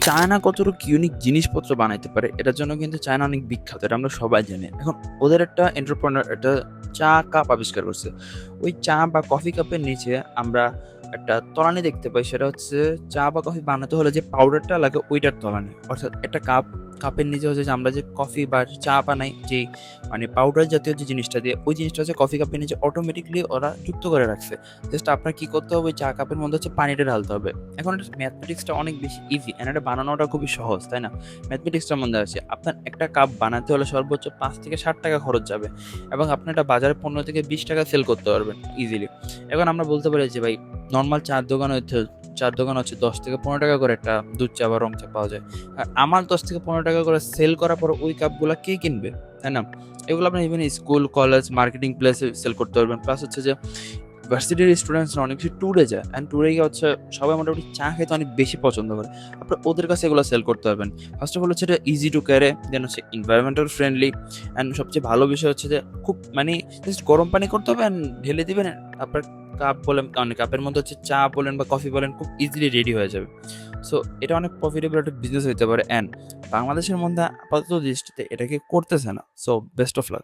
China কতটুকু unique জিনিসপত্র বানাইতে পারে এটার জন্য কিন্তু চায়না অনেক বিখ্যাত, এটা আমরা সবাই জানি। এখন ওদের একটা এন্টারপ্রেনার একটা চা কাপ আবিষ্কার করছে। ওই চা বা কফি কাপের নিচে আমরা একটা তলানি দেখতে পাই, সেটা হচ্ছে চা বা কফি বানাতে হলে যে পাউডারটা লাগে ওইটার তলানি। অর্থাৎ একটা কাপের নিচে হচ্ছে যে আমরা যে কফি বা চা বানাই, যেই মানে পাউডার জাতীয় যে জিনিসটা দিয়ে, ওই জিনিসটা হচ্ছে কফি কাপের নিচে অটোমেটিকলি ওরা যুক্ত করে রাখছে। জাস্ট আপনার কি করতে হবে, ওই চা কাপের মধ্যে হচ্ছে পানিটা ঢালতে হবে। এখন এটা ম্যাথমেটিক্সটা অনেক বেশি ইজি এন্ড এটা বানানোটা খুবই সহজ, তাই না? ম্যাথমেটিক্সটার মধ্যে আছে আপনার একটা কাপ বানাতে হলে সর্বোচ্চ ৫ থেকে ৬০ টাকা খরচ যাবে এবং আপনি এটা বাজারে ১৫ থেকে ২০ টাকা সেল করতে পারবেন ইজিলি। এখন আমরা বলতে পারি যে ভাই নর্মাল চার দোকান হচ্ছে ১০ থেকে ১৫ টাকা করে একটা দুধ চা বা রং চা পাওয়া যায়। আর আমার ১০ থেকে ১৫ টাকা করে সেল করার পর ওই কাপগুলা কে কিনবে, তাই না? এগুলো আপনি ইভেন স্কুল, কলেজ, মার্কেটিং প্লেসে সেল করতে পারবেন। প্লাস হচ্ছে যে ভার্সিটির স্টুডেন্টসরা অনেক বেশি ট্যুরে যায় অ্যান্ড ট্যুরে গিয়ে হচ্ছে সবাই মোটামুটি চা খেতে অনেক বেশি পছন্দ করে। আপনি ওদের কাছে এগুলো সেল করতে পারবেন। ফার্স্ট অফ অল হচ্ছে এটা ইজি টু ক্যারি, দেন হচ্ছে এনভায়রনমেন্টাল ফ্রেন্ডলি অ্যান্ড সবচেয়ে ভালো বিষয় হচ্ছে যে খুব মানে জাস্ট গরম পানি করতে হবে অ্যান্ড ঢেলে দিবেন। আপনার কাপ বলেন, মানে কাপের মধ্যে হচ্ছে চা বলেন বা কফি বলেন খুব ইজিলি রেডি হয়ে যাবে। সো এটা অনেক প্রফিটেবল একটা বিজনেস হইতে পারে অ্যান্ড বাংলাদেশের মধ্যে আপাতত দৃষ্টিতে এটাকে করতেছে না। So best of luck.